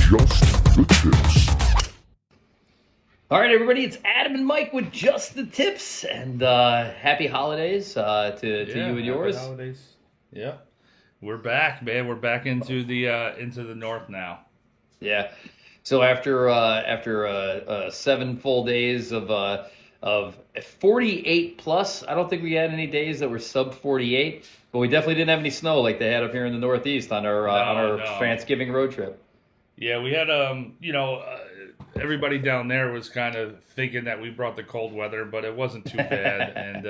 Just the tips. All right, everybody, it's Adam and Mike with Just the Tips, and happy holidays to you and yours. Happy holidays. Yeah, we're back, man. We're back into the north now. Yeah. So after 7 full days of 48 plus, I don't think we had any days that were sub 48, but we definitely didn't have any snow like they had up here in the Northeast on our Strantzgiving road trip. Yeah, we had everybody down there was kind of thinking that we brought the cold weather, but it wasn't too bad, and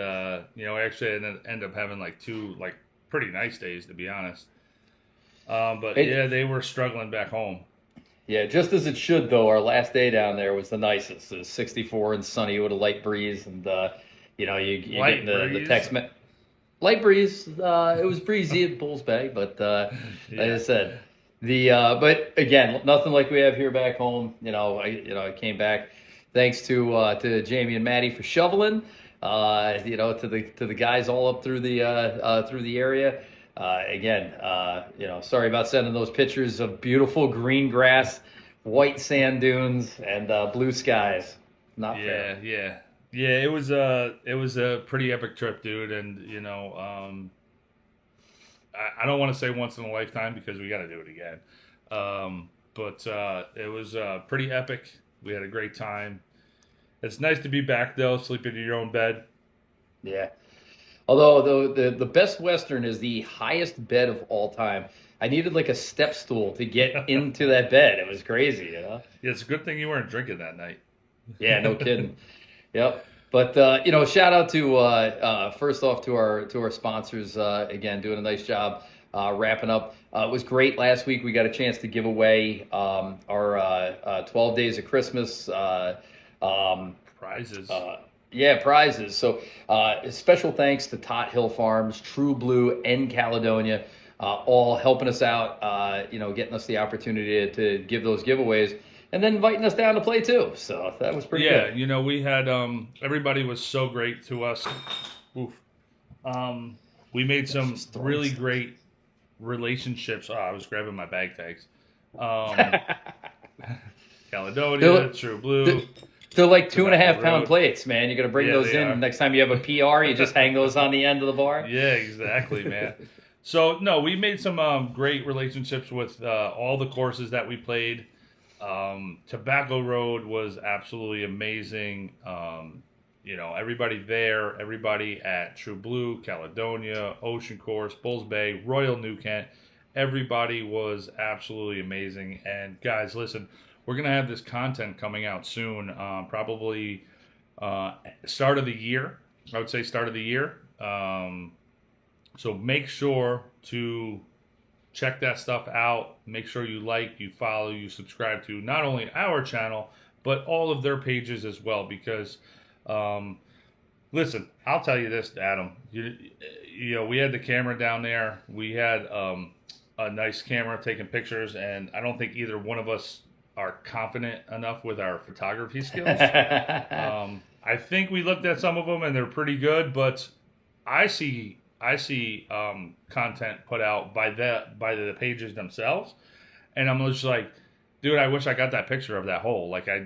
actually ended up having like 2 pretty nice days, to be honest. They were struggling back home. Yeah, just as it should, though. Our last day down there was the nicest. It was 64 and sunny with a light breeze, and you get the text. Light breeze. It was breezy at Bulls Bay, but like I said, but again, nothing like we have here back home. I came back thanks to Jamie and Maddie for shoveling. To the guys all up through the area. Sorry about sending those pictures of beautiful green grass, white sand dunes, and blue skies. Not fair. Yeah. It was a pretty epic trip, dude. And I don't want to say once in a lifetime because we got to do it again. But it was pretty epic. We had a great time. It's nice to be back though, sleeping in your own bed. Yeah. Although the Best Western is the highest bed of all time. I needed like a step stool to get into that bed. It was crazy, Yeah, it's a good thing you weren't drinking that night. Yeah, no kidding. Yep. But shout out to first off to our sponsors again, doing a nice job wrapping up. It was great last week. We got a chance to give away our 12 Days of Christmas prizes. Prizes. So special thanks to Tot Hill Farms, True Blue, and Caledonia, all helping us out, getting us the opportunity to give those giveaways, and then inviting us down to play too. So that was pretty good. Yeah, we had, everybody was so great to us. Oof. We made some really great relationships. I was grabbing my bag tags. Caledonia, True Blue. They're like 2.5 pound plates, man. You're going to bring those in. Next time you have a PR, you just hang those on the end of the bar. Yeah, exactly, man. So, no, we made some great relationships with all the courses that we played. Tobacco Road was absolutely amazing. Everybody there, everybody at True Blue, Caledonia, Ocean Course, Bulls Bay, Royal New Kent, everybody was absolutely amazing. And guys, listen, we're going to have this content coming out soon, probably start of the year. I would say start of the year. So make sure to check that stuff out. Make sure you like, you follow, you subscribe to not only our channel, but all of their pages as well. Because, listen, I'll tell you this, Adam. We had the camera down there. We had a nice camera taking pictures, and I don't think either one of us are confident enough with our photography skills. I think we looked at some of them and they're pretty good, but I see content put out by the pages themselves, and I'm just like, dude, I wish I got that picture of that hole. Like I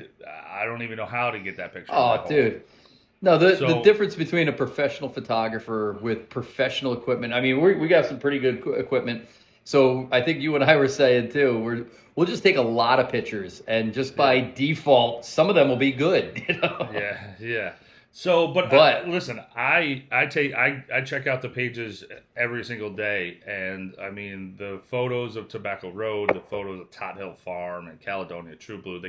don't even know how to get that picture. Oh, dude. No, the difference between a professional photographer with professional equipment. I mean, we got some pretty good equipment. So I think you and I were saying too, we'll just take a lot of pictures, and just by default, some of them will be good. Yeah. So, but listen, I check out the pages every single day, and I mean the photos of Tobacco Road, the photos of Tot Hill Farm and Caledonia True Blue.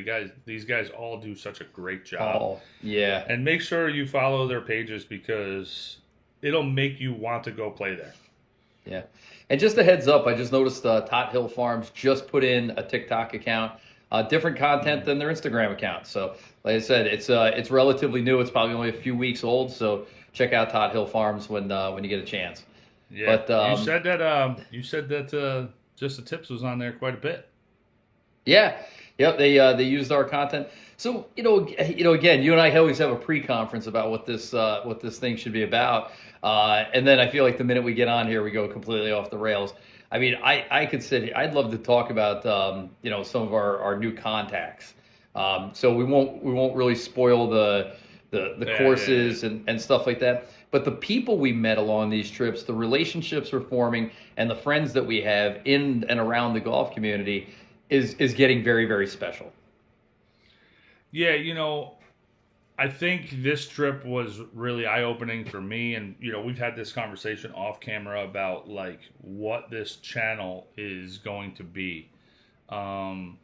These guys all do such a great job. Oh, yeah. And make sure you follow their pages because it'll make you want to go play there. Yeah. And just a heads up, I just noticed Tot Hill Farms just put in a TikTok account, different content than their Instagram account. So, like I said, it's relatively new. It's probably only a few weeks old. So check out Tot Hill Farms when you get a chance. Yeah. But you said that Just the Tips was on there quite a bit. Yeah. Yep. They used our content. So again, you and I always have a pre-conference about what this thing should be about. And then I feel like the minute we get on here, we go completely off the rails. I mean, I could sit. I'd love to talk about some of our new contacts. So we won't really spoil the courses and stuff like that. But the people we met along these trips, the relationships we're forming, and the friends that we have in and around the golf community is getting very, very special. Yeah, I think this trip was really eye-opening for me, and we've had this conversation off camera about like what this channel is going to be. I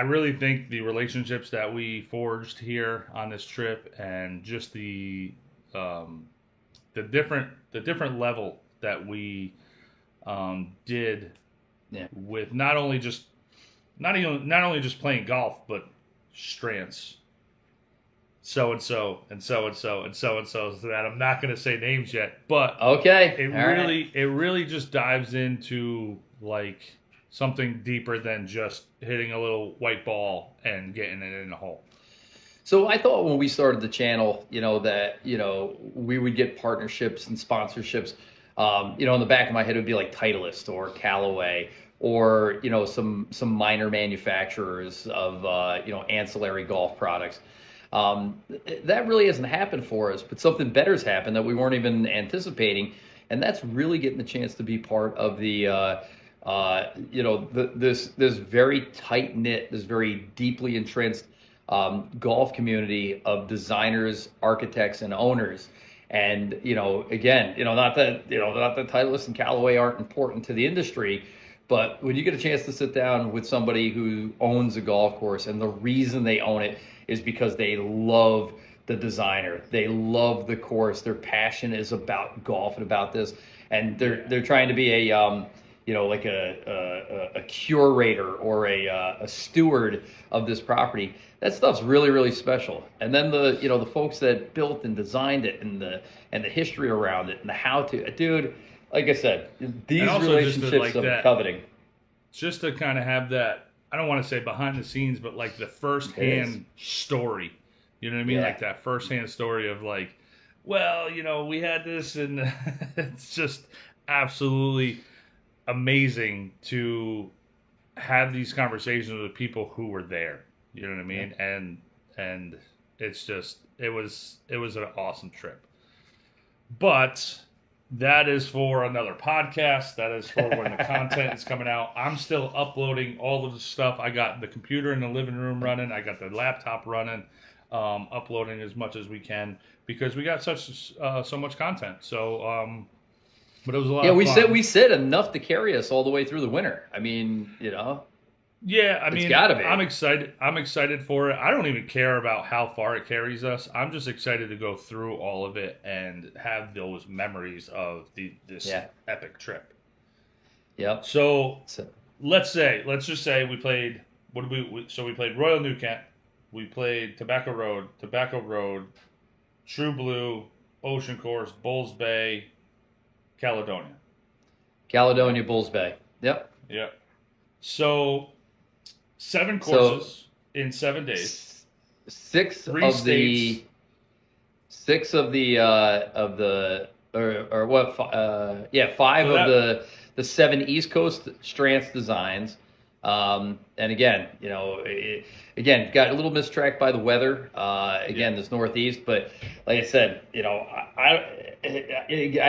really think the relationships that we forged here on this trip, and just the different level that we did with not only just playing golf, but Strantz, so and so that I'm not going to say names yet, but okay, it really just dives into like something deeper than just hitting a little white ball and getting it in the hole. So I thought when we started the channel, that we would get partnerships and sponsorships. In the back of my head it would be like Titleist or Callaway, or some minor manufacturers of ancillary golf products. That really hasn't happened for us, but something better's happened that we weren't even anticipating, and that's really getting the chance to be part of the this very tight knit, this very deeply entrenched golf community of designers, architects, and owners. And again, not that Titleist and Callaway aren't important to the industry, but when you get a chance to sit down with somebody who owns a golf course, and the reason they own it is because they love the designer, they love the course, their passion is about golf and about this, and they're trying to be a like a curator or a steward of this property. That stuff's really, really special. And then the folks that built and designed it, and the history around it, and the how to, dude. Like I said, these relationships I'm coveting. Just to kind of have that, I don't want to say behind the scenes, but like the first-hand story. You know what I mean? Yeah. Like that first-hand story of like, well, we had this, and it's just absolutely amazing to have these conversations with people who were there. You know what I mean? Yeah. And it's just, it was an awesome trip. But that is for another podcast. That is for when the content is coming out. I'm still uploading all of the stuff. I got the computer in the living room running. I got the laptop running, uploading as much as we can because we got so much content. So, but it was a lot of fun. We said enough to carry us all the way through the winter. I mean, Yeah, it's gotta be. I'm excited. I'm excited for it. I don't even care about how far it carries us. I'm just excited to go through all of it and have those memories of this epic trip. Yep. So let's just say we played. We played Royal New Kent. We played Tobacco Road, True Blue, Ocean Course, Bulls Bay, Caledonia, Bulls Bay. Yep. Yep. So 7 courses in 7 days. 6 3 of states. Five of the 7 East Coast Strantz designs. And again, got a little mistracked by the weather. This Northeast, but like I said, I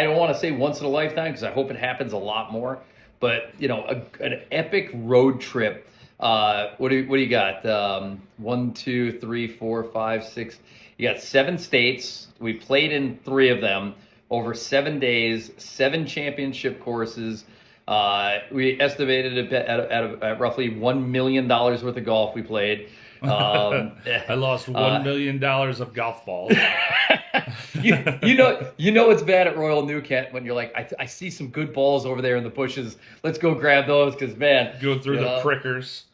don't want to say once in a lifetime because I hope it happens a lot more. But an epic road trip. What do you got? 1, 2, 3, 4, 5, 6. You got 7 states. We played in 3 of them over 7 days, 7 championship courses. We estimated at roughly $1 million worth of golf we played. I lost $1 million of golf balls. you know it's bad at Royal New Kent when you're like, I see some good balls over there in the bushes. Let's go grab those because, man. Go through the prickers.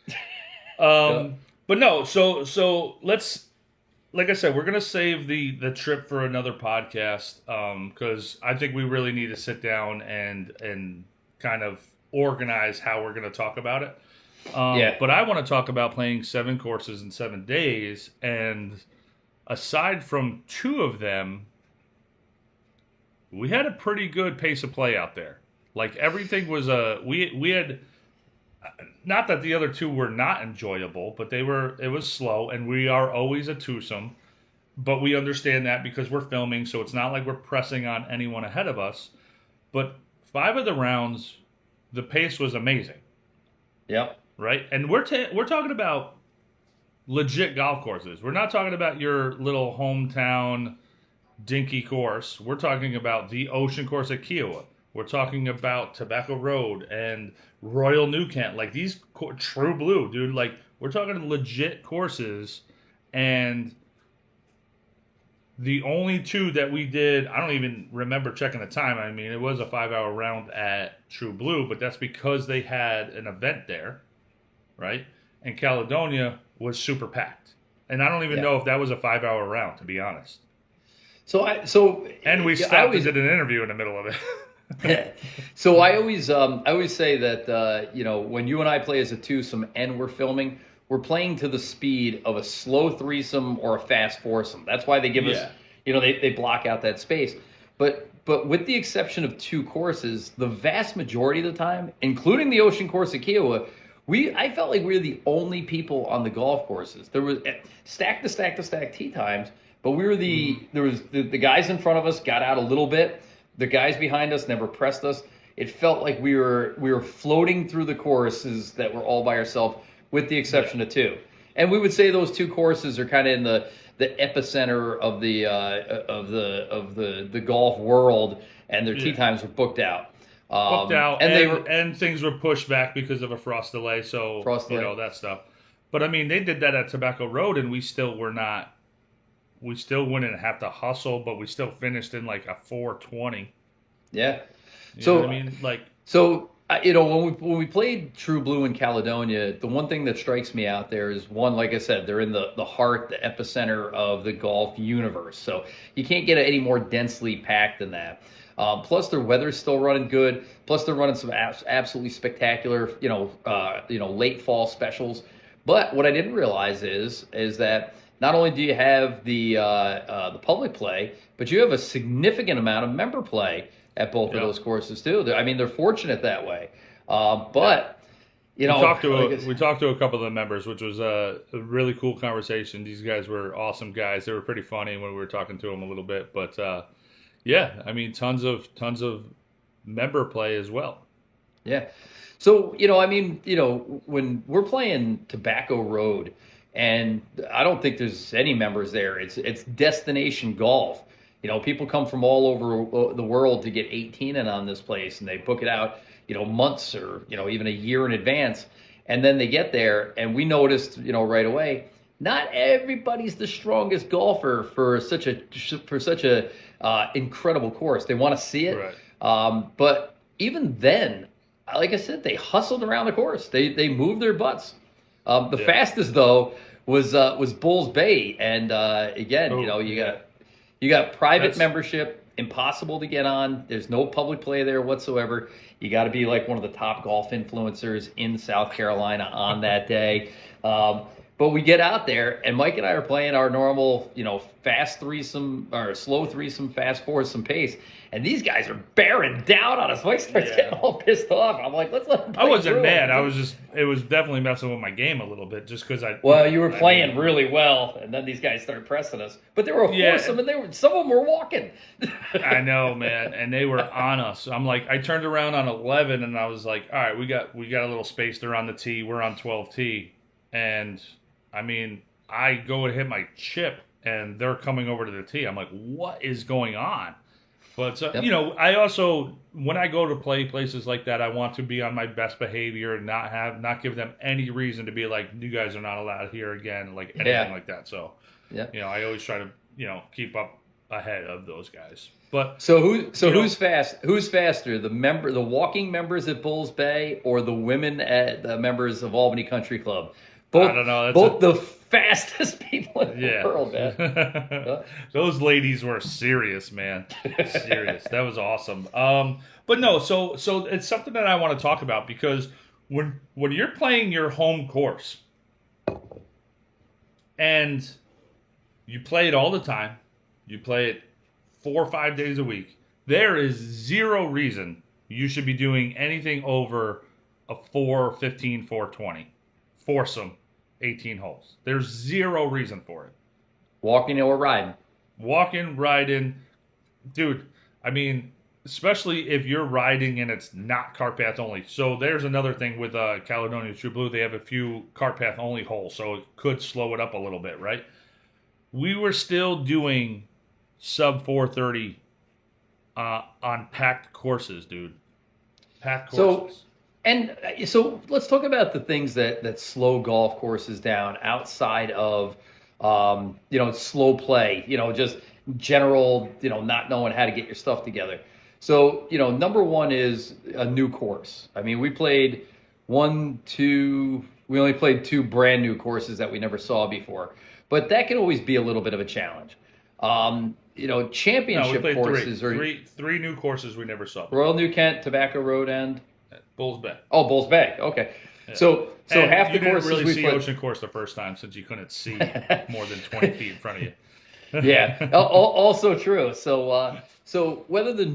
But no, so let's, like I said, we're going to save the trip for another podcast because I think we really need to sit down and kind of organize how we're going to talk about it. But I want to talk about playing 7 courses in 7 days, and aside from 2 of them, we had a pretty good pace of play out there. Like everything was we had, not that the other two were not enjoyable, but it was slow, and we are always a twosome. But we understand that because we're filming, so it's not like we're pressing on anyone ahead of us. But 5 of the rounds, the pace was amazing. Yep. Right? And we're talking about legit golf courses. We're not talking about your little hometown dinky course. We're talking about the Ocean Course at Kiowa. We're talking about Tobacco Road and Royal New Kent. Like these True Blue, dude. Like we're talking legit courses, and the only 2 that we did, I don't even remember checking the time. I mean, it was a 5-hour round at True Blue, but that's because they had an event there, right? And Caledonia was super packed. And I don't even know if that was a 5-hour round, to be honest. And we stopped and did an interview in the middle of it. So I always say that when you and I play as a twosome and we're filming, we're playing to the speed of a slow threesome or a fast foursome. That's why they give us, they block out that space. But with the exception of 2 courses, the vast majority of the time, including the Ocean Course at Kiowa, I felt like we were the only people on the golf courses. There was stack to stack tee times, but we were the guys in front of us got out a little bit. The guys behind us never pressed us. It felt like we were floating through the courses that were all by ourselves, with the exception of 2. And we would say those 2 courses are kind of in the epicenter of the golf world, and their tee times were booked out. And things were pushed back because of a frost delay. So that stuff. But I mean, they did that at Tobacco Road, and we still wouldn't have to hustle, but we still finished in like a 4:20. Yeah. You know what I mean? Like, so when we played True Blue in Caledonia, the one thing that strikes me out there is, one, like I said, they're in the heart, the epicenter of the golf universe. So you can't get any more densely packed than that. Plus, their weather's still running good. Plus, they're running some absolutely spectacular, late fall specials. But what I didn't realize is that not only do you have the public play, but you have a significant amount of member play at both of those courses too. I mean, they're fortunate that way. We talked to a couple of the members, which was a really cool conversation. These guys were awesome guys. They were pretty funny when we were talking to them a little bit, but I mean, tons of member play as well. Yeah. So, when we're playing Tobacco Road, and I don't think there's any members there. It's destination golf. People come from all over the world to get 18 in on this place, and they book it out, months or, even a year in advance. And then they get there, and we noticed, right away, not everybody's the strongest golfer for such a incredible course. They want to see it. Right. But even then, like I said, they hustled around the course. They moved their butts. The fastest though was Bulls Bay, and again, you got private membership, impossible to get on. There's no public play there whatsoever. You got to be like one of the top golf influencers in South Carolina on that day. But we get out there, and Mike and I are playing our normal, fast threesome or slow threesome, fast foursome pace, and these guys are bearing down on us. Mike starts getting all pissed off. I'm like, let's let him play. I wasn't mad. It was definitely messing with my game a little bit, just because you were playing really well, and then these guys started pressing us. But they were a foursome, and some of them were walking. I know, man, and they were on us. I'm like, I turned around on 11, and I was like, all right, we got a little space. They're on the tee. We're on 12T, and I mean, I go and hit my chip, and they're coming over to the tee. I'm like, what is going on? But, I also, when I go to play places like that, I want to be on my best behavior and not give them any reason to be like, you guys are not allowed here again, like anything like that. So, I always try to, keep up ahead of those guys. But who's faster, the walking members at Bulls Bay or the women at the members of Albany Country Club? Both, I don't know. Both the fastest people in the world, man. Those ladies were serious, man. Serious. That was awesome. But no, so it's something that I want to talk about, because when you're playing your home course and you play it all the time, you play it 4 or 5 days a week, there is zero reason you should be doing anything over a 415, 420. Foursome, 18 holes. There's zero reason for it. Walking or riding. Walking, riding. Dude, I mean, especially if you're riding and it's not cart path only. So there's another thing with Caledonia True Blue. They have a few cart path only holes, so it could slow it up a little bit, right? We were still doing sub 430 on packed courses, dude. Packed courses. So let's talk about the things that slow golf courses down outside of slow play, just general, not knowing how to get your stuff together. So, number one is a new course. I mean, we only played two brand new courses that we never saw before, but that can always be a little bit of a challenge. Championship courses three new courses we never saw. Royal New Kent, Tobacco Road, and Bulls Bay. Oh, Bulls Bay. Okay. Yeah. So half the courses you didn't really see played... Ocean Course the first time since you couldn't see more than 20 feet in front of you. Yeah. Also true. So whether a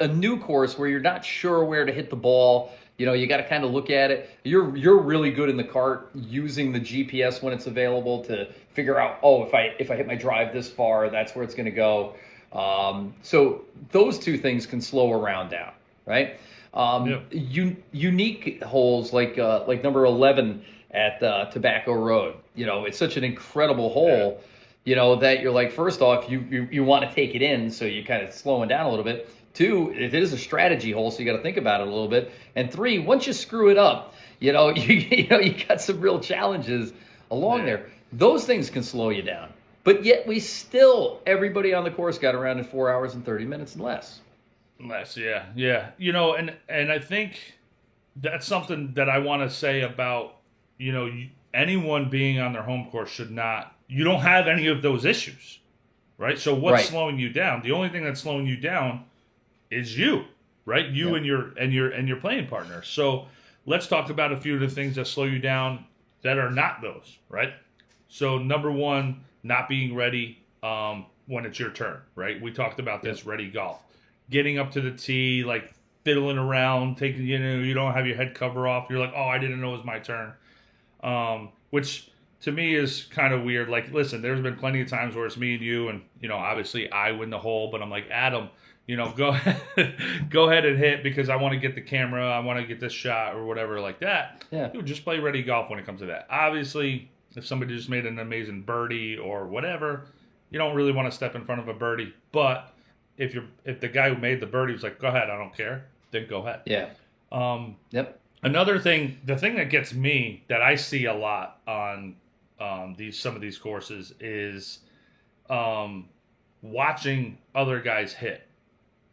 new course where you're not sure where to hit the ball, you got to kind of look at it. You're really good in the cart using the GPS when it's available to figure out, if I hit my drive this far, that's where it's going to go. So those two things can slow a round down, right? Unique holes like number 11 at Tobacco Road. It's such an incredible hole. Yeah. That you're like, first off, you want to take it in, so you're kind of slowing down a little bit. 2, it is a strategy hole, so you got to think about it a little bit. And 3, once you screw it up, you got some real challenges along there. Those things can slow you down. But yet everybody on the course got around in 4 hours and 30 minutes and less. Less, yeah. And I think that's something that I want to say about, anyone being on their home course should not. You don't have any of those issues, right? So what's slowing you down? The only thing that's slowing you down is you, right? You and your playing partner. So let's talk about a few of the things that slow you down that are not those, right? So number one, not being ready when it's your turn, right? We talked about this, ready golf. Getting up to the tee, like fiddling around, taking, you don't have your head cover off. You're like, oh, I didn't know it was my turn. Which to me is kind of weird. Like, listen, there's been plenty of times where it's me and you, and, obviously I win the hole, but I'm like, Adam, go ahead and hit because I want to get the camera. I want to get this shot or whatever like that. Yeah. Dude, just play ready golf when it comes to that. Obviously, if somebody just made an amazing birdie or whatever, you don't really want to step in front of a birdie. But if the guy who made the birdie was like, go ahead, I don't care, then go ahead. Yeah. Another thing, the thing that gets me that I see a lot on some of these courses is watching other guys hit.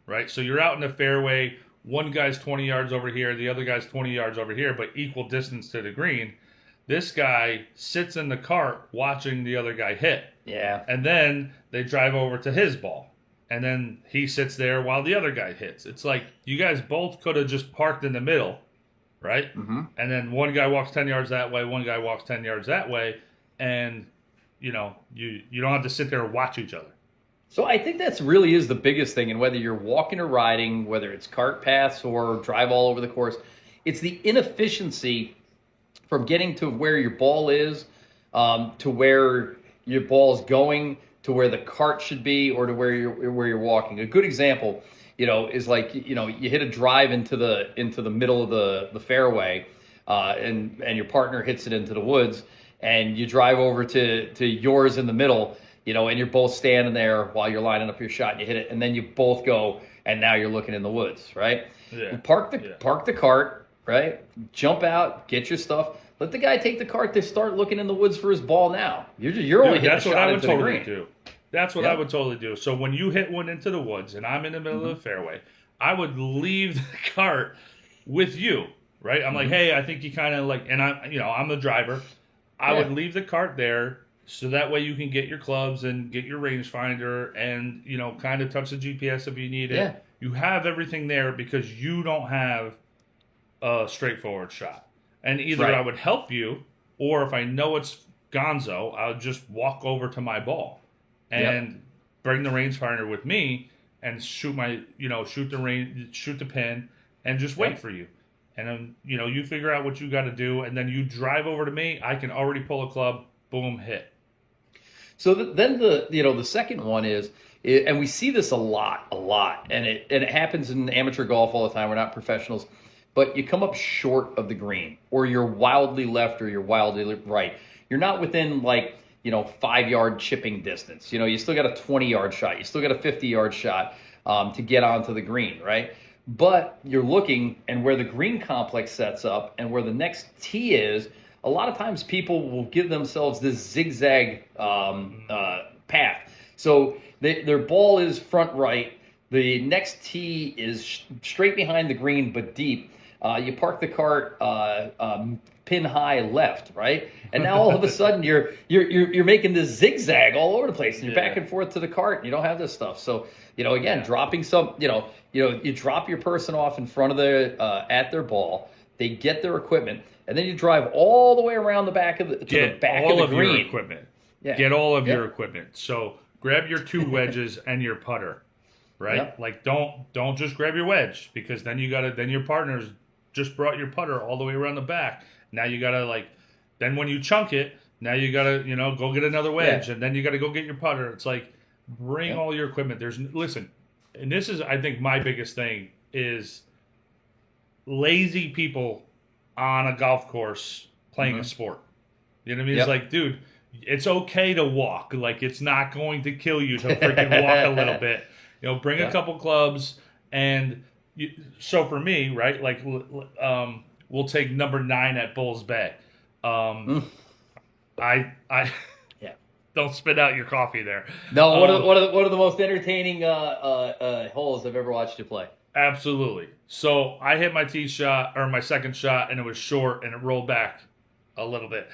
Right? So you're out in the fairway, one guy's 20 yards over here, the other guy's 20 yards over here, but equal distance to the green. This guy sits in the cart watching the other guy hit. Yeah. And then they drive over to his ball. And then he sits there while the other guy hits. It's like you guys both could have just parked in the middle, right? Mm-hmm. And then one guy walks 10 yards that way, one guy walks 10 yards that way, and you don't have to sit there and watch each other. So I think that's really is the biggest thing, and whether you're walking or riding, whether it's cart paths or drive all over the course, it's the inefficiency from getting to where your ball is, to where your ball's going, to where the cart should be, or to where you're walking. A good example, is like you hit a drive into the middle of the fairway, and your partner hits it into the woods, and you drive over to yours in the middle. And you're both standing there while you're lining up your shot and you hit it, and then you both go, and now you're looking in the woods, right? Yeah. Park the cart, right? Jump out, get your stuff. Let the guy take the cart to start looking in the woods for his ball now. You're only hitting a shot into the green. Do. That's what I would totally do. So when you hit one into the woods and I'm in the middle of the fairway, I would leave the cart with you, right? I'm like, hey, I think you kind of like, and I'm the driver. I would leave the cart there. So that way you can get your clubs and get your rangefinder and, kind of touch the GPS if you need it. Yeah. You have everything there because you don't have a straightforward shot. And either I would help you, or if I know it's gonzo, I'll just walk over to my ball and bring the rangefinder with me and shoot the pin, and just wait for you. And then, you figure out what you got to do, and then you drive over to me. I can already pull a club, boom, hit. So then the second one is, and we see this a lot, and it happens in amateur golf all the time. We're not professionals, but you come up short of the green, or you're wildly left, or you're wildly right. You're not within 5-yard chipping distance. You still got a 20-yard shot. You still got a 50-yard shot to get onto the green, right? But you're looking, and where the green complex sets up and where the next tee is, a lot of times people will give themselves this zigzag path. So their ball is front right. The next tee is straight behind the green but deep. You park the cart pin high left, right? And now all of a sudden you're making this zigzag all over the place, and you're back and forth to the cart, and you don't have this stuff. So again, dropping some, you drop your person off in front of at their ball. They get their equipment, and then you drive all the way around the back of the green. Your equipment. Yeah. Get all of your equipment. So grab your 2 wedges and your putter, right? Yep. Like don't just grab your wedge, because then then your partner's just brought your putter all the way around the back. Now you gotta then when you chunk it, now you gotta go get another wedge, and then you gotta go get your putter. It's like, bring all your equipment. Listen, and this is, I think, my biggest thing is lazy people on a golf course playing a sport. You know what I mean? It's like, dude, it's okay to walk. Like, it's not going to kill you to freaking walk a little bit. Bring a couple clubs, and so for me, right? We'll take number 9 at Bulls Bay. I don't spit out your coffee there. No, one of the most entertaining holes I've ever watched you play. Absolutely. So I hit my tee shot, or my second shot, and it was short, and it rolled back a little bit.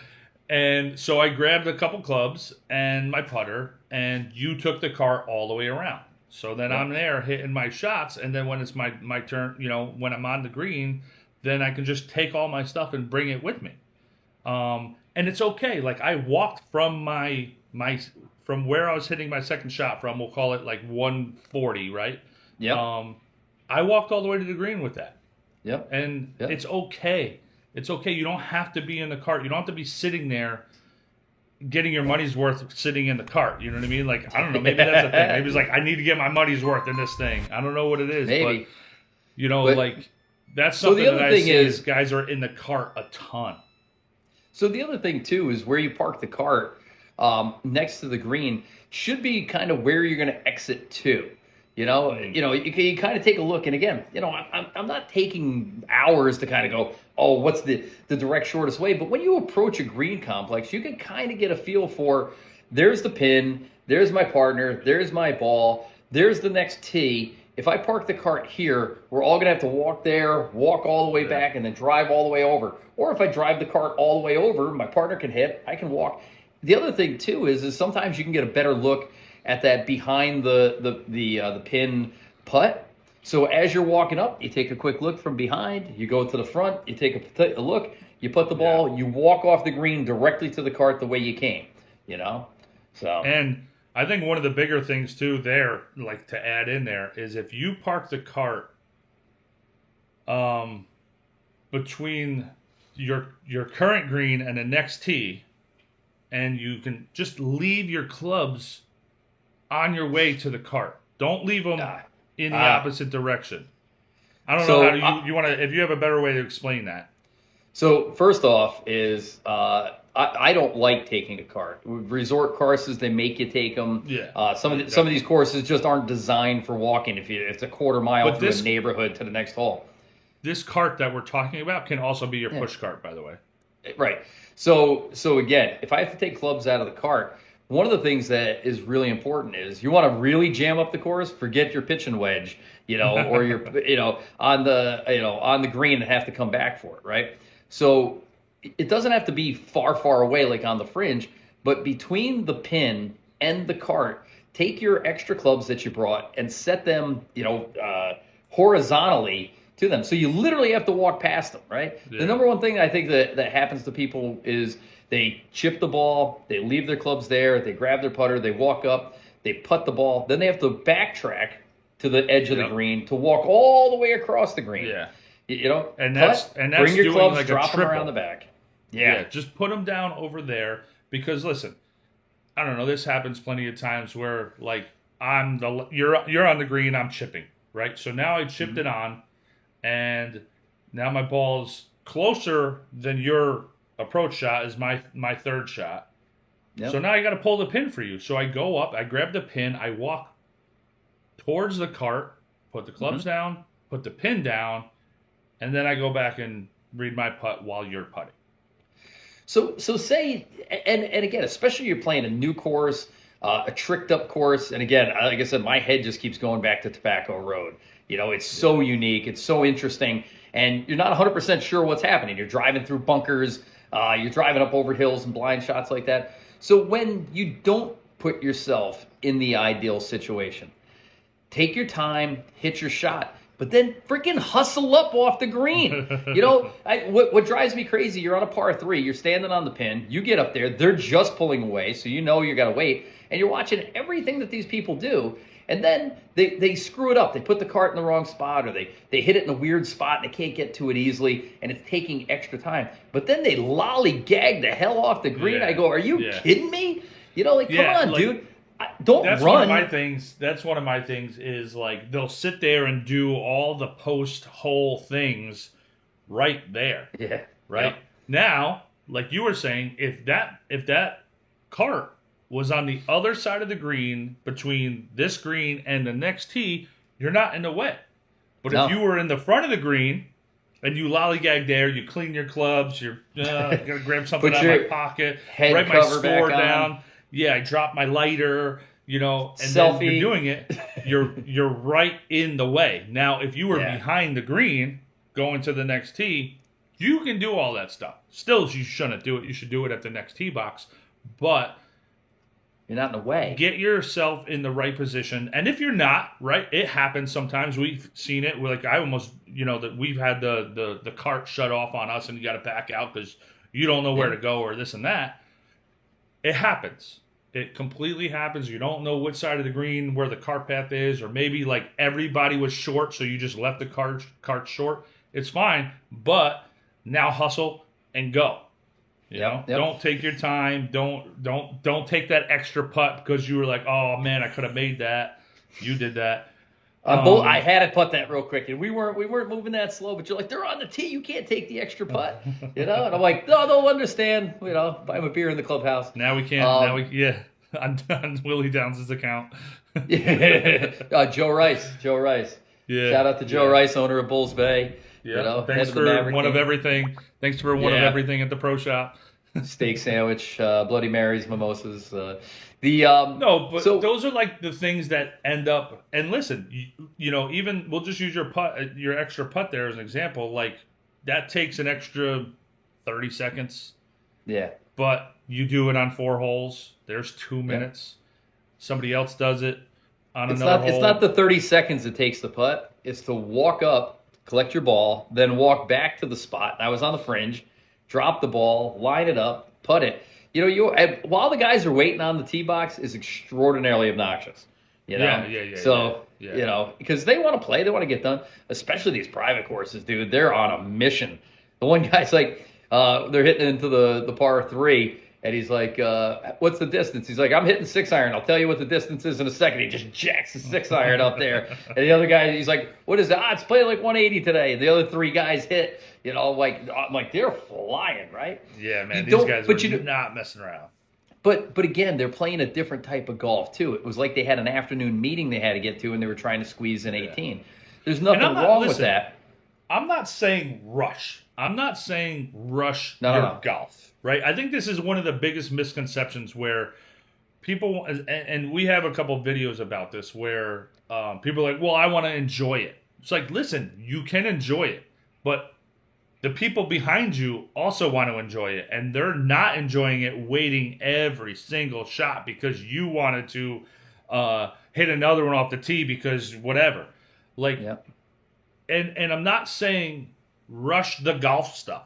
And so I grabbed a couple clubs and my putter, and you took the cart all the way around. So then I'm there hitting my shots, and then when it's my turn, when I'm on the green, then I can just take all my stuff and bring it with me. And it's okay. Like, I walked from from where I was hitting my second shot from, we'll call it 140, right? Yeah. I walked all the way to the green with that. Yep. And it's okay. It's okay. You don't have to be in the cart. You don't have to be sitting there getting your money's worth sitting in the cart. You know what I mean? I don't know. Maybe that's the thing. Maybe it's I need to get my money's worth in this thing. I don't know what it is. Maybe. But, that's something that I see is guys are in the cart a ton. So the other thing, too, is where you park the cart next to the green should be kind of where you're going to exit to. You kind of take a look, and again, I'm not taking hours to kind of go, oh, what's the direct shortest way? But when you approach a green complex, you can kind of get a feel for, there's the pin, there's my partner, there's my ball, there's the next tee. If I park the cart here, we're all going to have to walk there, walk all the way back, and then drive all the way over. Or if I drive the cart all the way over, my partner can hit, I can walk. The other thing, too, is sometimes you can get a better look at that behind the pin putt. So as you're walking up, you take a quick look from behind, you go to the front, you take a look, you put the ball, you walk off the green directly to the cart the way you came, So. And I think one of the bigger things too there, to add in there, is if you park the cart between your current green and the next tee, and you can just leave your clubs on your way to the cart. Don't leave them in the opposite direction. I don't know how you want to, if you have a better way to explain that. So first off is I don't like taking a cart. Resort courses, they make you take them. Yeah. Some of these courses just aren't designed for walking. If it's a quarter mile through a neighborhood to the next hole. This cart that we're talking about can also be your push cart, by the way. Right. So again, if I have to take clubs out of the cart, one of the things that is really important is you want to really jam up the course, forget your pitch and wedge, or your, on the green and have to come back for it, right? So it doesn't have to be far, far away, like on the fringe, but between the pin and the cart, take your extra clubs that you brought and set them, horizontally to them. So you literally have to walk past them, right? Yeah. The number one thing I think that happens to people is they chip the ball, they leave their clubs there, they grab their putter, they walk up, they putt the ball, then they have to backtrack to the edge of the green to walk all the way across the green. Yeah. You know, and that's bring your doing clubs, like drop a them triple. around the back. Yeah. Just put them down over there because listen, I don't know. This happens plenty of times where like you're on the green, I'm chipping, right? So now I chipped it on, and now my ball's closer than your approach shot is my third shot. Yep. So now I got to pull the pin for you. So I go up, I grab the pin, I walk towards the cart, put the clubs down, put the pin down, and then I go back and read my putt while you're putting. So say, and again, especially you're playing a new course, a tricked up course, and again, like I said, my head just keeps going back to Tobacco Road. You know, it's so unique, it's so interesting, and you're not 100% sure what's happening. You're driving through bunkers, you're driving up over hills and blind shots like that. So when you don't put yourself in the ideal situation, take your time, hit your shot, but then freaking hustle up off the green. You know, what drives me crazy, you're on a par 3, you're standing on the pin, you get up there, they're just pulling away, so you know you got to wait, and you're watching everything that these people do, and then they screw it up. They put the cart in the wrong spot, or they hit it in a weird spot, and they can't get to it easily, and it's taking extra time. But then they lollygag the hell off the green. I go, are you kidding me? You know, like, come on, like, dude. Don't that's run. One of my things. That's one of my things is like they'll sit there and do all the post-hole things right there. Yeah. Right? Yep. Now, like you were saying, if that cart was on the other side of the green between this green and the next tee, you're not in the way. But if you were in the front of the green and you lollygag there, you clean your clubs, you're gonna grab something out of my pocket, write my score down. Yeah, I dropped my lighter, you know, and then you're doing it. You're right in the way. Now, if you were behind the green, going to the next tee, you can do all that stuff. Still, you shouldn't do it. You should do it at the next tee box. But you're not in the way. Get yourself in the right position. And if you're not, right, it happens sometimes. We've seen it. We're like, I almost, you know, that we've had the cart shut off on us and you got to back out because you don't know where to go or this and that. It happens. It completely happens. You don't know which side of the green where the cart path is, or maybe like everybody was short, so you just left the cart short. It's fine, but now hustle and go. You know, don't take your time. Don't take that extra putt because you were like, oh man, I could have made that. You did that. I had to putt that real quick, and we weren't moving that slow. But you're like, they're on the tee. You can't take the extra putt, you know. And I'm like, no, they'll understand. You know, buy them a beer in the clubhouse. Now we can't. On Willie Downs' account. Joe Rice. Yeah. Shout out to Joe Rice, owner of Bulls Bay. Yeah. You know, thanks for one of everything. Thanks for one of everything at the pro shop. Steak sandwich, Bloody Marys, mimosas. Those are like the things that end up. And listen, you know, even we'll just use your extra putt there as an example. Like that takes an extra 30 seconds. Yeah. But you do it on 4 holes. There's 2 minutes. Somebody else does it on another hole. It's not the 30 seconds it takes to putt. It's to walk up, collect your ball, then walk back to the spot. I was on the fringe, drop the ball, line it up, putt it. You know, while the guys are waiting on the tee box is extraordinarily obnoxious. You know? You know, because they want to play, they want to get done. Especially these private courses, dude. They're on a mission. The one guy's like, they're hitting into the par 3. And he's like, what's the distance? He's like, I'm hitting 6-iron. I'll tell you what the distance is in a second. He just jacks the 6-iron up there. And the other guy, he's like, what is it? It's playing like 180 today. And the other 3 guys hit, you know, like, I'm like, they're flying, right? Yeah, man, these guys are not messing around. But again, they're playing a different type of golf, too. It was like they had an afternoon meeting they had to get to, and they were trying to squeeze in 18. There's nothing wrong with that. I'm not saying rush. I'm not saying rush your golf. Right, I think this is one of the biggest misconceptions where people, and we have a couple of videos about this, where people are like, well, I want to enjoy it. It's like, listen, you can enjoy it, but the people behind you also want to enjoy it, and they're not enjoying it waiting every single shot because you wanted to hit another one off the tee because whatever. Like, and I'm not saying rush the golf stuff.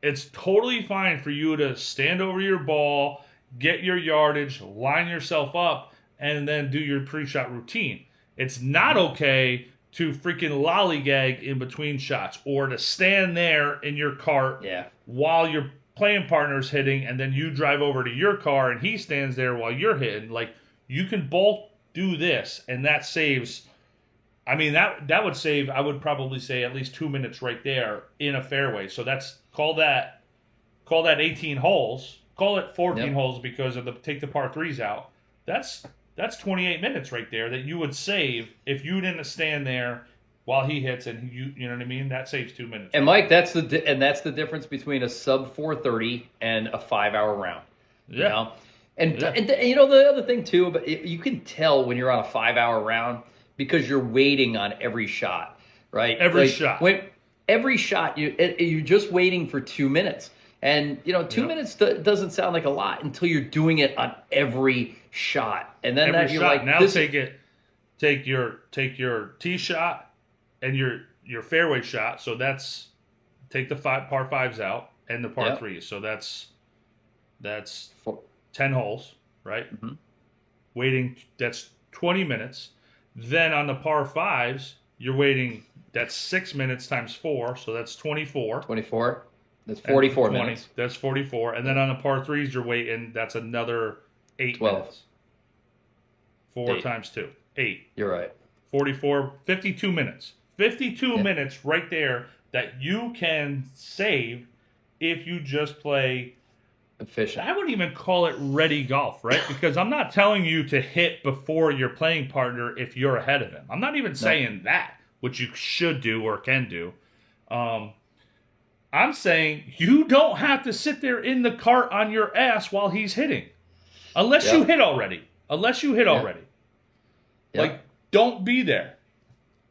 It's totally fine for you to stand over your ball, get your yardage, line yourself up, and then do your pre-shot routine. It's not okay to freaking lollygag in between shots or to stand there in your cart while your playing partner's hitting, and then you drive over to your car and he stands there while you're hitting. Like, you can both do this, and that saves. I mean, that would save, I would probably say, at least 2 minutes right there in a fairway. So that's call that 18 holes. Call it 14 holes because of take the par threes out. That's 28 minutes right there that you would save if you didn't stand there while he hits, and you know what I mean? That saves 2 minutes. And Mike, that's the difference between a sub 4:30 and a 5-hour round. Yeah. You know? And you know, the other thing too, but you can tell when you're on a 5-hour round because you're waiting on every shot, right? Every shot. Every shot, you're just waiting for 2 minutes. And, you know, 2 minutes doesn't sound like a lot until you're doing it on every shot. And then every you're shot. like, now take your tee shot and your fairway shot. So take the par fives out and the par threes. So that's 10 holes, right? Mm-hmm. Waiting, that's 20 minutes. Then on the par fives, you're waiting, that's 6 minutes times 4, so that's 24. 24. That's 44 minutes. That's 44. And then on the par threes, you're waiting, that's another 8 minutes. 4 times 2. 8. You're right. 44, 52 minutes. 52 minutes right there that you can save if you just play efficient. I wouldn't even call it ready golf, right? Because I'm not telling you to hit before your playing partner if you're ahead of him. I'm not even saying that, which you should do or can do. I'm saying you don't have to sit there in the cart on your ass while he's hitting. Unless you hit already. Like, don't be there.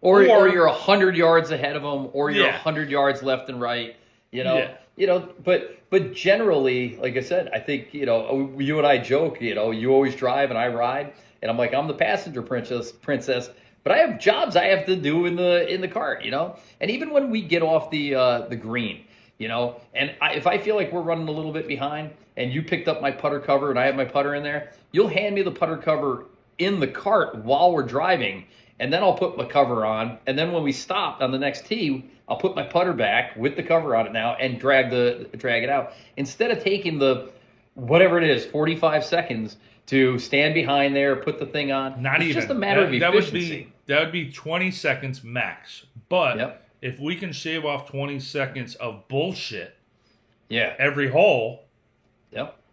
Or you're 100 yards ahead of him, or you're 100 yards left and right. You know, but generally, like I said, I think, you know, you and I joke, you know, you always drive and I ride, and I'm like, I'm the passenger princess, but I have jobs I have to do in the cart, you know. And even when we get off the green, you know, and if I feel like we're running a little bit behind, and you picked up my putter cover and I have my putter in there, you'll hand me the putter cover in the cart while we're driving, and then I'll put my cover on, and then when we stop on the next tee, I'll put my putter back with the cover on it now and drag it out. Instead of taking the, whatever it is, 45 seconds to stand behind there, put the thing on. It's just a matter of efficiency. That would be 20 seconds max. But if we can shave off 20 seconds of bullshit every hole,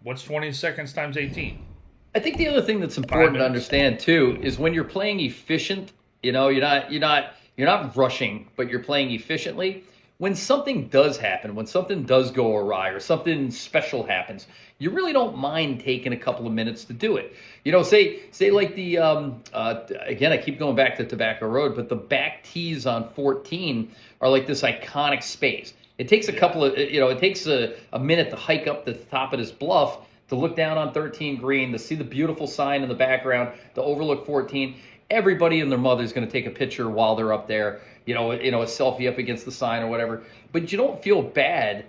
what's 20 seconds times 18? I think the other thing that's important to understand too is when you're playing efficient, you know, you're not rushing, but you're playing efficiently. When something does happen, when something does go awry or something special happens, you really don't mind taking a couple of minutes to do it. You know, say like the again, I keep going back to Tobacco Road, but the back tees on 14 are like this iconic space. It takes a couple of, you know, it takes a minute to hike up to the top of this bluff to look down on 13 green, to see the beautiful sign in the background, to overlook 14. Everybody and their mother is going to take a picture while they're up there, you know, a selfie up against the sign or whatever. But you don't feel bad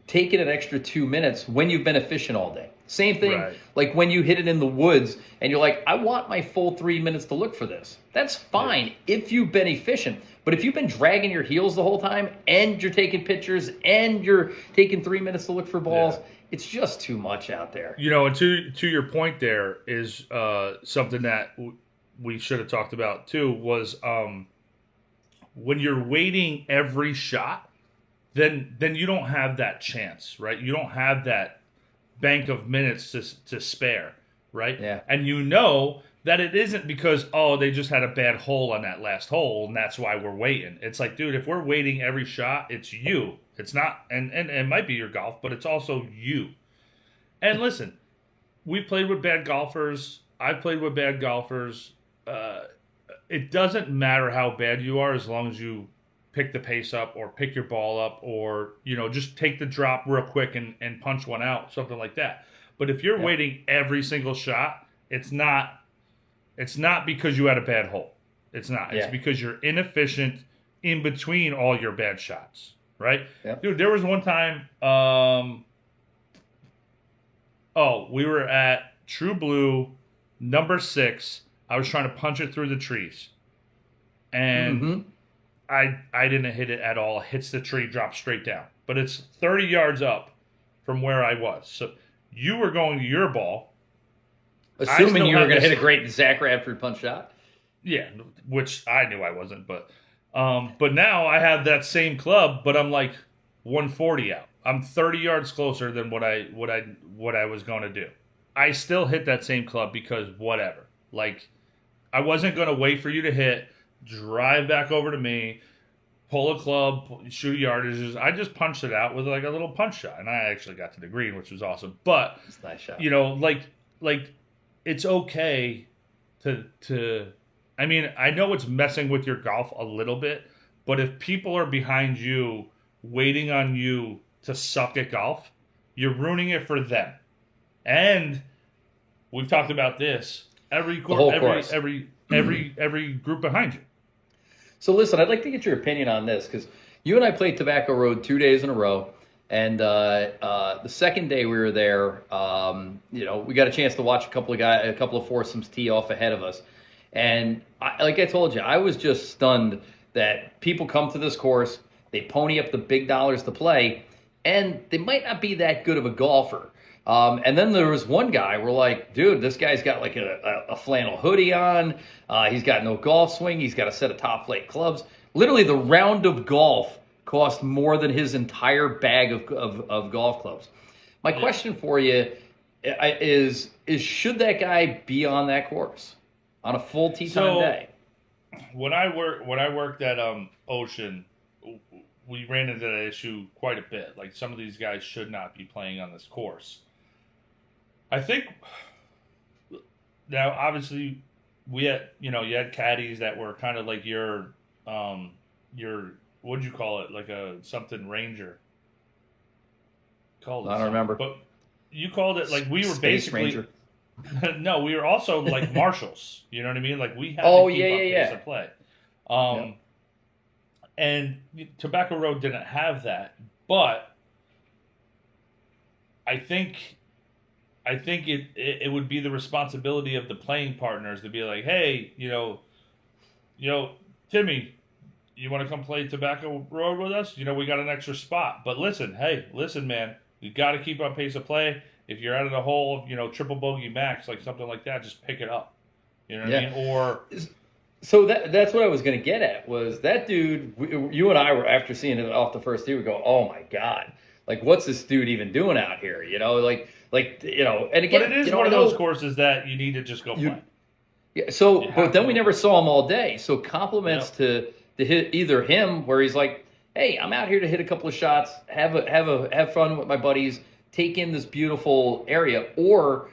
taking an extra 2 minutes when you've been efficient all day. Same thing, like when you hit it in the woods and you're like, I want my full 3 minutes to look for this. That's fine if you've been efficient. But if you've been dragging your heels the whole time and you're taking pictures and you're taking 3 minutes to look for balls, it's just too much out there. You know, and to your point there is something that we should have talked about too was when you're waiting every shot, then you don't have that chance, right? You don't have that bank of minutes to spare, right? Yeah. And you know that it isn't because, they just had a bad hole on that last hole and that's why we're waiting. It's like, dude, if we're waiting every shot, it's you. It's not, and it might be your golf, but it's also you. And listen, we played with bad golfers. I've played with bad golfers. It doesn't matter how bad you are as long as you pick the pace up or pick your ball up or, you know, just take the drop real quick and punch one out, something like that. But if you're waiting every single shot, it's not because you had a bad hole. It's not. It's because you're inefficient in between all your bad shots, right? Yep. Dude, there was one time, we were at True Blue, number 6. I was trying to punch it through the trees, and Mm-hmm. I didn't hit it at all. Hits the tree, drops straight down. But it's 30 yards up from where I was. So you were going to your ball. Assuming you were going to hit a great Zach Radford punch shot. Yeah, which I knew I wasn't, but now I have that same club, but I'm like 140 out. I'm 30 yards closer than what I was going to do. I still hit that same club because whatever. Like, I wasn't going to wait for you to hit, drive back over to me, pull a club, shoot yardages. I just punched it out with like a little punch shot, and I actually got to the green, which was awesome. But It's a nice shot. you know, like it's okay to. I mean, I know it's messing with your golf a little bit, but if people are behind you waiting on you to suck at golf, you're ruining it for them. And we've talked about this. Every group behind you. So listen, I'd like to get your opinion on this because you and I played Tobacco Road 2 days in a row, and the second day we were there, we got a chance to watch a couple of foursomes tee off ahead of us, and like I told you, I was just stunned that people come to this course, they pony up the big dollars to play, and they might not be that good of a golfer. And then there was one guy, we're like, dude, this guy's got like a flannel hoodie on. He's got no golf swing. He's got a set of top flight clubs. Literally, the round of golf cost more than his entire bag of golf clubs. My question for you is should that guy be on that course on a full tee time day? When I worked at Ocean, we ran into that issue quite a bit. Like, some of these guys should not be playing on this course. I think now, obviously, you had caddies that were kind of like your what'd you call it? Like a something ranger. Called it I don't remember. But you called it like we were Space basically Ranger. No, we were also like marshals. You know what I mean? Like, we had to keep up pace of play. And Tobacco Road didn't have that, but I think it would be the responsibility of the playing partners to be like, hey, Timmy, you want to come play Tobacco Road with us? We got an extra spot. But listen, man, you got to keep up pace of play. If you're out of the hole, triple bogey max, like something like that, just pick it up. You know what I mean? Or so that's what I was going to get at was that dude. You and I were, after seeing it off the first tee, we go, oh my god, like what's this dude even doing out here? And again, but it is one of those courses that you need to just go play. Yeah. So, but then we never saw him all day. So compliments to hit either him, where he's like, hey, I'm out here to hit a couple of shots, have fun with my buddies, take in this beautiful area, or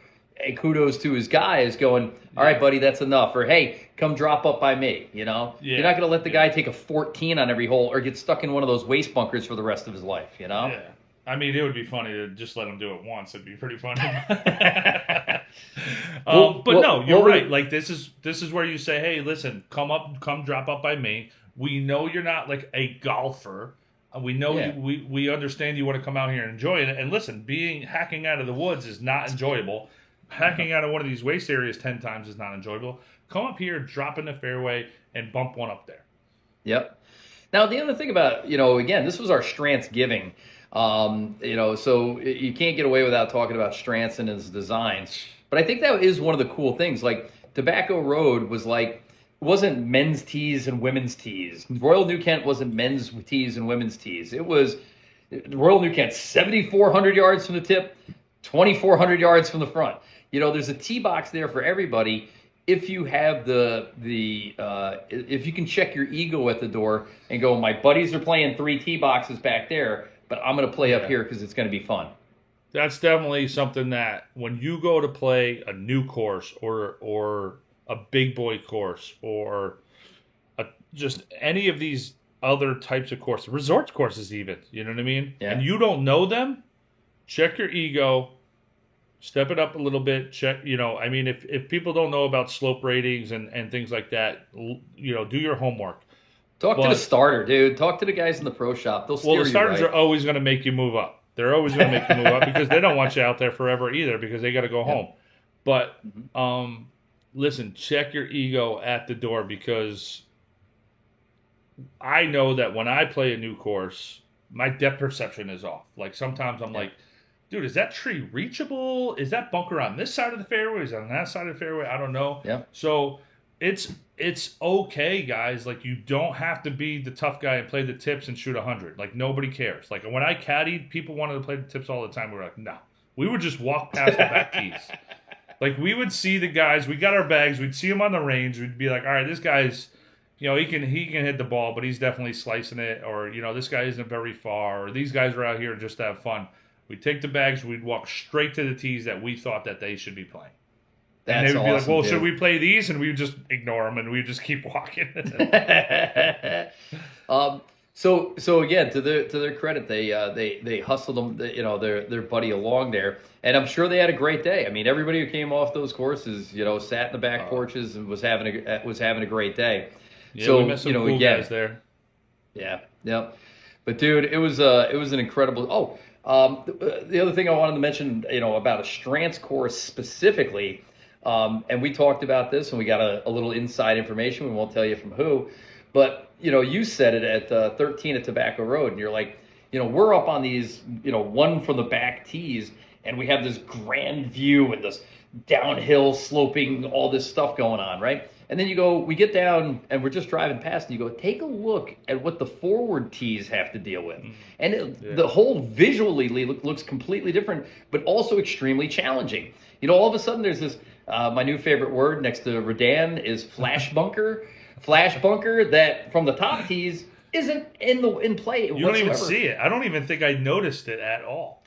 kudos to his guys going, all right, buddy, that's enough. Or, hey, come drop up by me, You're not going to let the guy take a 14 on every hole or get stuck in one of those waste bunkers for the rest of his life, Yeah. I mean, it would be funny to just let him do it once. It'd be pretty funny. You're right. Like, this is where you say, hey, listen, come drop up by me. We know you're not like a golfer. We know we understand you want to come out here and enjoy it. And listen, hacking out of the woods is not enjoyable. Hacking out of one of these waste areas 10 times is not enjoyable. Come up here, drop in the fairway, and bump one up there. Yep. Now, the other thing about, again, this was our Strantzgiving. So you can't get away without talking about Strantz and his designs. But I think that is one of the cool things. Like, Tobacco Road was like, it wasn't men's tees and women's tees. Royal New Kent wasn't men's tees and women's tees. It was Royal New Kent 7,400 yards from the tip, 2,400 yards from the front. There's a tee box there for everybody. If you have if you can check your ego at the door and go, my buddies are playing 3 tee boxes back there, but I'm going to play up here because it's going to be fun. That's definitely something that when you go to play a new course or a big boy course or just any of these other types of courses, resort courses even, you know what I mean? Yeah. And you don't know them, check your ego, step it up a little bit, check, if people don't know about slope ratings and things like that, do your homework. Talk to the starter, dude. Talk to the guys in the pro shop. They'll steer you right. Well, the starters are always going to make you move up. They're always going to make you move up because they don't want you out there forever either because they got to go home. But listen, check your ego at the door because I know that when I play a new course, my depth perception is off. Like sometimes I'm like, dude, is that tree reachable? Is that bunker on this side of the fairway? Is it on that side of the fairway? I don't know. Yeah. So it's okay, guys. Like you don't have to be the tough guy and play the tips and shoot 100. Like nobody cares. Like when I caddied, people wanted to play the tips all the time. We were like, no. We would just walk past the back tees. Like we would see the guys. We got our bags. We'd see them on the range. We'd be like, all right, this guy's, he can hit the ball, but he's definitely slicing it. Or this guy isn't very far. Or these guys are out here just to have fun. We'd take the bags. We'd walk straight to the tees that we thought that they should be playing. And they would be like, well, should we play these? And we would just ignore them, and we would just keep walking. So again, to their credit, they hustled them, their buddy along there, and I'm sure they had a great day. I mean, everybody who came off those courses, sat in the back porches and was having a great day. Yeah, so we met some cool guys there. Yeah. But dude, it was an incredible. The other thing I wanted to mention, about a Strantz course specifically. And we talked about this, and we got a little inside information. We won't tell you from who, but you said it at 13 at Tobacco Road, and you're like, we're up on these, one from the back tees, and we have this grand view and this downhill sloping, all this stuff going on, right? And then we get down, and we're just driving past, and you go, take a look at what the forward tees have to deal with, and the whole visually looks completely different, but also extremely challenging. All of a sudden there's this. My new favorite word next to Redan is flash bunker. Flash bunker that from the top tees isn't in play whatsoever. You don't even see it. I don't even think I noticed it at all.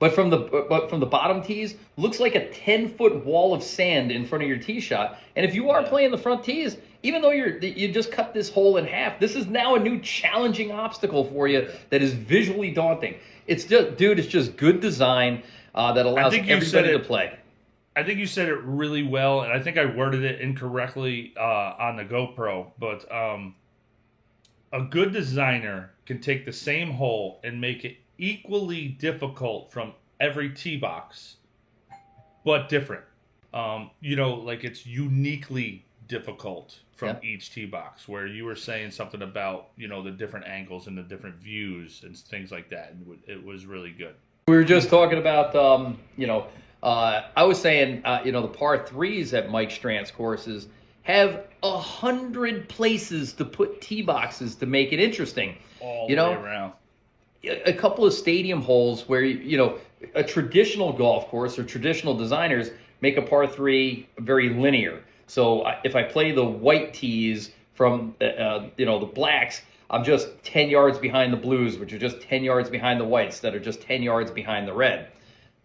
But from the bottom tees, looks like a 10-foot wall of sand in front of your tee shot. And if you are playing the front tees, even though you just cut this hole in half, this is now a new challenging obstacle for you that is visually daunting. It's just good design that allows everybody to play. I think you said it really well, and I think I worded it incorrectly on the GoPro, but a good designer can take the same hole and make it equally difficult from every tee box, but different. Like it's uniquely difficult from each tee box, where you were saying something about, the different angles and the different views and things like that. And it was really good. We were just talking about, I was saying, the par threes at Mike Strantz courses have 100 places to put tee boxes to make it interesting. All the way around. A couple of stadium holes where, a traditional golf course or traditional designers make a par three very linear. So if I play the white tees from, the blacks, I'm just 10 yards behind the blues, which are just 10 yards behind the whites that are just 10 yards behind the red.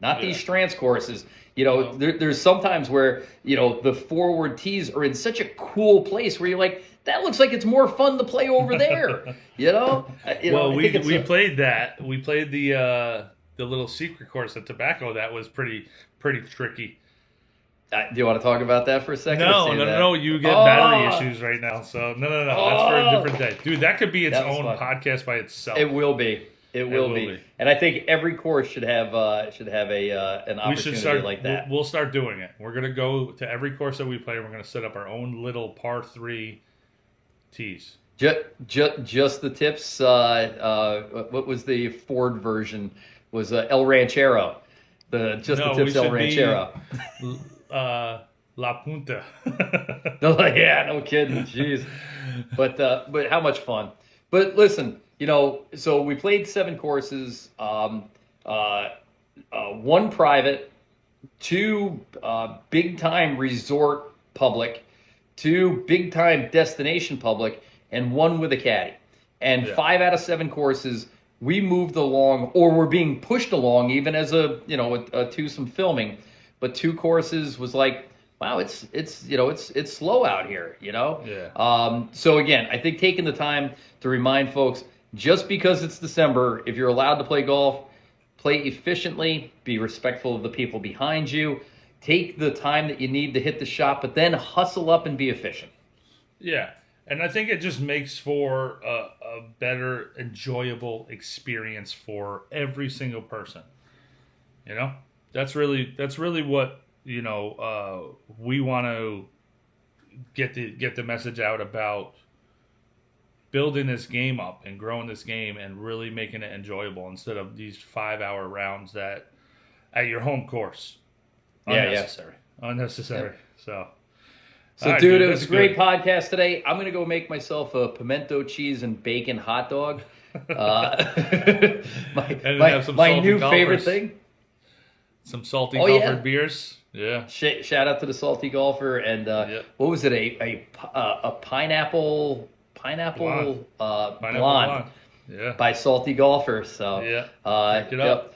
Not these Strantz courses. There's sometimes where, the forward tees are in such a cool place where you're like, that looks like it's more fun to play over there. We played that. We played the little secret course at Tobacco. That was pretty tricky. Do you want to talk about that for a second? No. You get battery issues right now. So no. That's for a different day. Dude, that could be its own podcast by itself. It will be. It will be. And I think every course should have an opportunity like that. We'll start doing it. We're gonna go to every course that we play. We're gonna set up our own little par 3 tees. Just the tips. What was the Ford version? Was El Ranchero. The tips El Ranchero. La Punta. No kidding. Jeez. But how much fun. But listen. So we played 7 courses, 1 private, 2 big-time resort public, 2 big-time destination public, and 1 with a caddy. And 5 out of 7 courses, we moved along, or were being pushed along, even as a twosome filming. But 2 courses was like, wow, it's slow out here, Yeah. So again, I think taking the time to remind folks, just because it's December, if you're allowed to play golf, play efficiently, be respectful of the people behind you, take the time that you need to hit the shot, but then hustle up and be efficient. Yeah, and I think it just makes for a better, enjoyable experience for every single person. That's really what we want to get the message out about building this game up and growing this game and really making it enjoyable instead of these 5-hour rounds that at your home course. Unnecessary. Unnecessary. Yeah. So right, dude, it was a great podcast today. I'm going to go make myself a pimento cheese and bacon hot dog. My new favorite thing. Some salty golfer beers. Yeah. Shout out to the salty golfer. And what was it? A pineapple blonde. Yeah. By Salty Golfer. So check it out.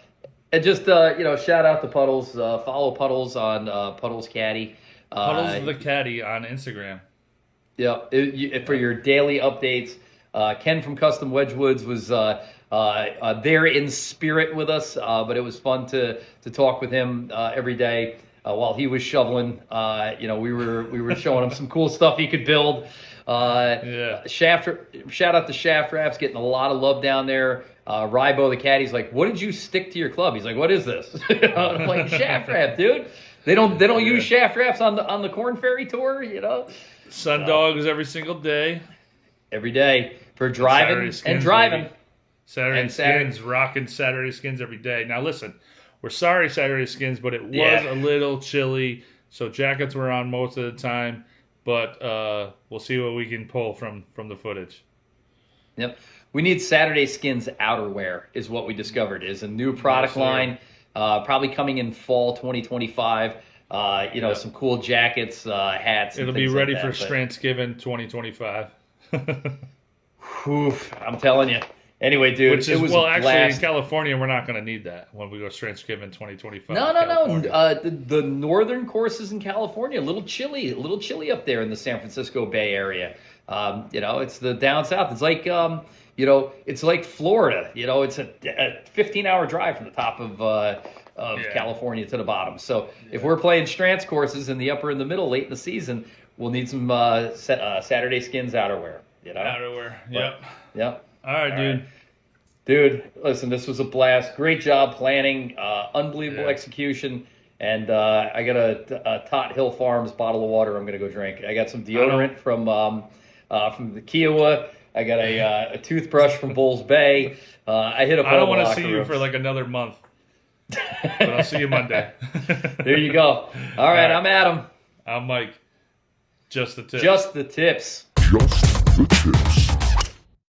And just shout out to Puddles. Follow Puddles on Puddles Caddy. Puddles the Caddy on Instagram. Yeah, for your daily updates. Ken from Custom Wedgewoods was there in spirit with us, but it was fun to talk with him every day while he was shoveling. We were showing him some cool stuff he could build. Shout out to Shaft Wraps, getting a lot of love down there. Rybo the caddy's like, what did you stick to your club? He's like, what is this? I'm like, Shaft Wrap, dude. They don't use Shaft Wraps on the Corn Ferry tour, Sundogs every single day. Every day for driving and driving. Baby. Saturday Skins, rocking Saturday Skins every day. Now listen, we're sorry Saturday Skins, but it was a little chilly, so jackets were on most of the time. But we'll see what we can pull from the footage. Yep. We need Saturday Skins outerwear is what we discovered. Is a new product line, probably coming in fall 2025. Some cool jackets, hats. It'll be ready for Strantzgiving 2025. I'm telling you. Anyway, dude, it was actually in California, we're not going to need that when we go Strantzgiving 2025. No. The northern courses in California, a little chilly up there in the San Francisco Bay Area. It's the down south. It's like it's like Florida. It's a 15-hour drive from the top of California to the bottom. So if we're playing Strantz courses in the upper and the middle late in the season, we'll need some Saturday Skins outerwear. Outerwear. Yep. All right, dude. Dude, listen, this was a blast. Great job planning. Unbelievable execution. And I got a Tot Hill Farms bottle of water I'm going to go drink. I got some deodorant from the Kiowa. I got a toothbrush from Bulls Bay. I hit up all the locker rooms. I don't want to see you for like another month. But I'll see you Monday. There you go. All right, I'm Adam. I'm Mike. Just the tips. Just the tips.